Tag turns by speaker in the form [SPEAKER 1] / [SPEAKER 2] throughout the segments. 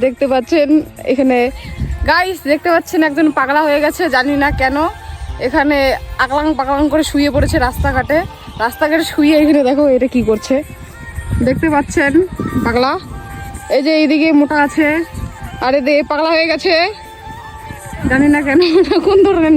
[SPEAKER 1] দেখতে পাচ্ছেন এখানে গাইস, দেখতে পাচ্ছেন একজন পাগলা হয়ে গেছে, জানি না কেন। এখানে আকলাং পাকলাং করে শুয়ে পড়েছে রাস্তাঘাটে শুয়ে। এখানে দেখো এটা কি করছে, দেখতে পাচ্ছেন পাগলা। এই যে এইদিকে মোটা আছে, আর এদিকে পাগলা হয়ে গেছে, জানি না কেন এটা কোন ধরনের।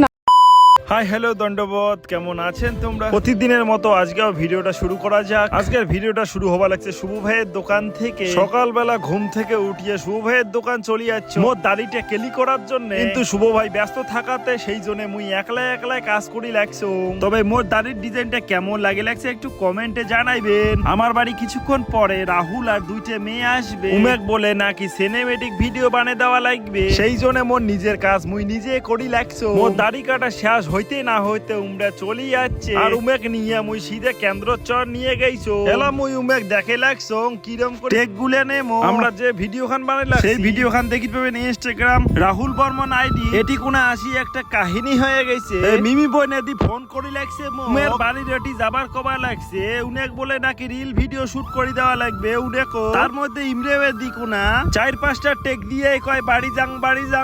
[SPEAKER 2] হাই হ্যালো দণ্ডবোধ, কেমন আছেন তোমরা? প্রতিদিনের মতো আজকেও ভিডিওটা শুরু করা যাক। আজকের ভিডিওটা শুরু হওয়া লাগছে শুভ ভাইয়ের দোকান থেকে। সকালবেলা ঘুম থেকে উঠিয়ে শুভ ভাইয়ের দোকান চলে যাচ্ছে মোর দাড়িটা কেলি করার জন্য, কিন্তু শুভ ভাই ব্যস্ত থাকাতে সেই জন্য মুই একলাই কাজ করি লাগছে। তবে মোর দাড়ির ডিজাইনটা কেমন লাগছে একটু কমেন্টে জানাইবেন। আমার বাড়ি কিছুক্ষণ পরে রাহুল আর দুইটা মেয়ে আসবে। উমেক বলে নাকি সিনেমেটিক ভিডিও বানিয়ে দেওয়া লাগবে, সেই জন্য মোর নিজের কাজ মুই নিজে করি লাগছে। মোর দাড়ি কাটা শেষ হইতে না হইতে উমরা চলে যাচ্ছে, আর উমেক নিয়ে মুই সিধে কেন্দ্র চর নিয়ে গেছো। এলা মুই উমেক দেখে লাগছো কিরম করে টেক গুলে নেমো। আমরা যে ভিডিও খান বানাইলাম সেই ভিডিও খান দেখি পাবেন ইনস্টাগ্রাম রাহুল বর্মন আইডি। এটি কোনা আসি একটা কাহিনী হয়ে গেছে। মিমি বইনেদি ফোন করি লাগছে, উমের বাড়ির এটি যাবার কবা লাগছে। উনেক বলে নাকি রিল ভিডিও শুট করে দেওয়া লাগবে। উনেকো তার মধ্যে ইমরেবে দি কোনা 4-5টা টেক দিয়ে কয় বাড়ি যাং।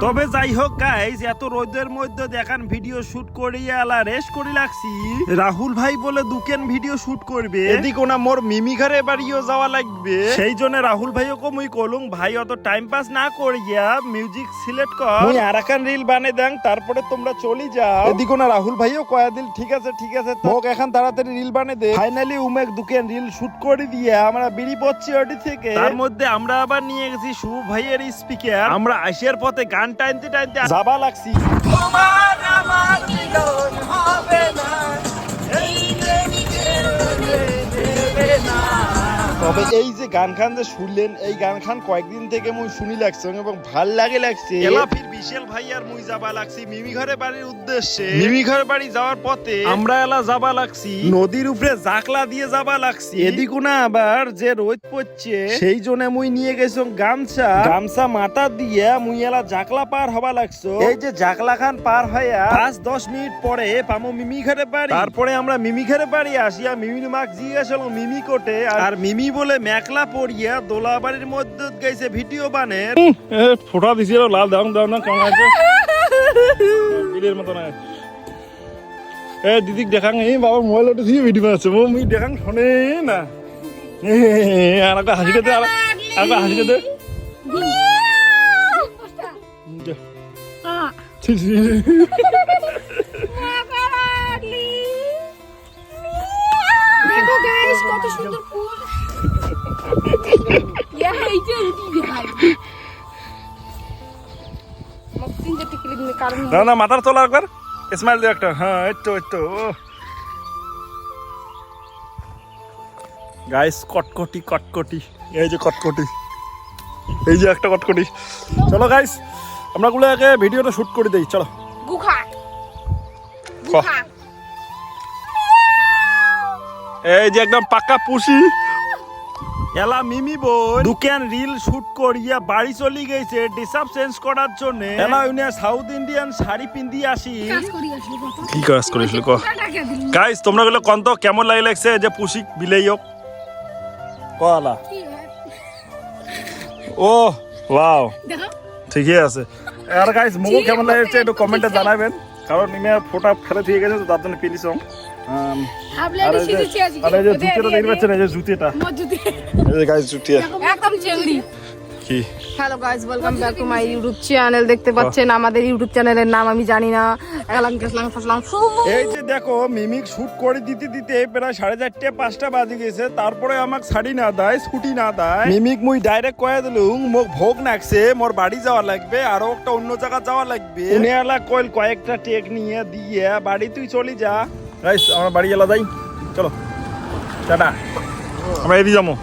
[SPEAKER 2] তবে যাই হোক গাইস, এত রোদের মধ্যে দেখান ভিডিও শুট করিয়া আলা রেস্ট করি লাগছি। রাহুল ভাই বলে দুকেন ভিডিও শুট করবে, এদিক ওনা মোর মিমি ঘরে বাড়িও যাওয়া লাগবে। সেই জন্য রাহুল ভাইও কো মুই কলুং ভাই অত টাইম পাস না করিয়া মিউজিক সিলেক্ট কর, মুই আরাকান রিল বানে দেন, তারপরে তোমরা চলি যাও। এদিক ওনা রাহুল ভাইও কয়া দিল ঠিক আছে মোক এখন তাড়াতাড়ি রিল বানে দে। ফাইনালি উমেক দুকেন রিল শুট করে দিয়ে আমরা বেরিয়ে পড়ছি ওটি থেকে। তার মধ্যে আমরা আবার নিয়ে গেছি শুভ ভাইয়ের স্পিকার। আমরা আইসার পথে গান টানতে যাবা লাগছি। তোমার আমার মিলন হবে না, তবে এই যে গান খান যে শুনলেন, এই গান খান কয়েকদিন থেকে মুই শুনি লাগছে এবং ভাল লাগছে। এলা ফির বিশাল ভাই আর মুই যাবা লাগছি মিমি ঘরে বাড়ির উদ্দেশ্যে। মিমি ঘরে বাড়ি যাওয়ার পথে আমরা এলা যাবা লাগছি নদীর উপরে জাকলা দিয়ে যাবা লাগছি। এদিকু না আবার যে রোদ পড়ছে, সেই জন্য মুই নিয়ে গেছি গামছা মাথা দিয়ে মুই এলা জাকলা পার হবা লাগছো। এই যে জাকলা খান পার হইয়া 5-10 মিনিট পরে পামো মিমি ঘরে বাড়ি। তারপরে আমরা মিমি ঘরে বাড়ি আসিয়া মিমির মাক জিজ্ঞাসা হলো মিমি কোটে, আর মিমি বলে মেকলা পড়িয়া দোলা বাড়ির মধ্যে গেছে ভিডিও বানের। ফোটা দিছিল লাল দাও না কেমন আছে বিলের মতো না। দিদিক দেখাং এই বাবা মোবাইল দিয়ে ভিডিও বানাচ্ছে, মুই দেখাং শোনে না। আর একটা হাসিটা দে, আর একটা হাসিটা দে।
[SPEAKER 1] কত সুন্দর ফুল।
[SPEAKER 2] না মাথার তোলা একবার স্মাইল দে একটা। হ্যাঁ একটু গাইস কটকটি এই যে কটকটি, এই যে একটা কটকটি। চলো গাইস আমরা গুলো আগে ভিডিওটা শুট করে দেই, চলো। এই যে একদম পাক্কা পুষি এলা মিমি বই দুকেন রিল শুট করিয়া বাড়ি চলে গেছে ডিসাব চেঞ্জ করার জন্য। এলা উনি সাউথ ইন্ডিয়ান শাড়ি পিন্দি আসি। কি কাজ করিস কো গাইস, তোমরা গুলো কন্ত কেমন লাগছে যে পুষি বিলেই হোক কলা। ও ওয়াও, ঠিকই আছে। আর গাইস মুগো কেমন লাগছে একটু কমেন্টে জানাবেন, কারণ নিমে ফোটা ফেলে দিয়ে গেছে তো তার জন্য please.
[SPEAKER 1] Hello guys, welcome back to my YouTube channel. দেখতে পাচ্ছেন আমাদের ইউটিউব চ্যানেলের নাম আমি জানি না।
[SPEAKER 2] এই যে দেখো মিমিক শুট করে দিতে প্রায় 4:30-5টা বাজে গেছে, তারপরে আমাকে শাড়ি না দেয়, স্কুটি না দেয়। মিমিক মুই ডাইরেক্ট কয়ে দিলুম মোক ভোগ নাকছে, মোর বাড়ি যাওয়া লাগবে, আরো একটা অন্য জায়গা যাওয়া লাগবে। উনিয়ালা কইল কয়েকটা টেক নিয়ে দিয়ে বাড়ি তুই চলি যা। গাইস আমরা বাড়ি গেলা যাই, চলো টাটা। আমরা এদিকে যাবো।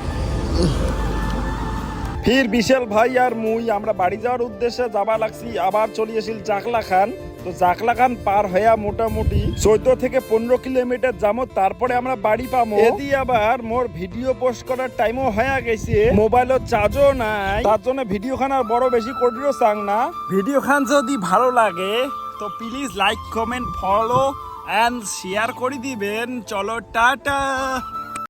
[SPEAKER 2] ফির বিশাল ভাই আর মুই আমরা বাড়ি যাওয়ার উদ্দেশ্যে যাবা লাগছি। আবার চলে এসেছিল জাকলা খান। তো জাকলা খান পার হইয়া মোটামুটি 14 থেকে 15 কিলোমিটার যাবো, তারপরে আমরা বাড়ি পাবো। এদি আবার মোর ভিডিও পোস্ট করার টাইমও হয়ে গেছে, মোবাইলের চার্জও নাই, তার জন্য ভিডিও খান আর বড় বেশি করিও চাং না। ভিডিও খান যদি ভালো লাগে তো please like comment follow and share করে দিবেন। চলো টাটা।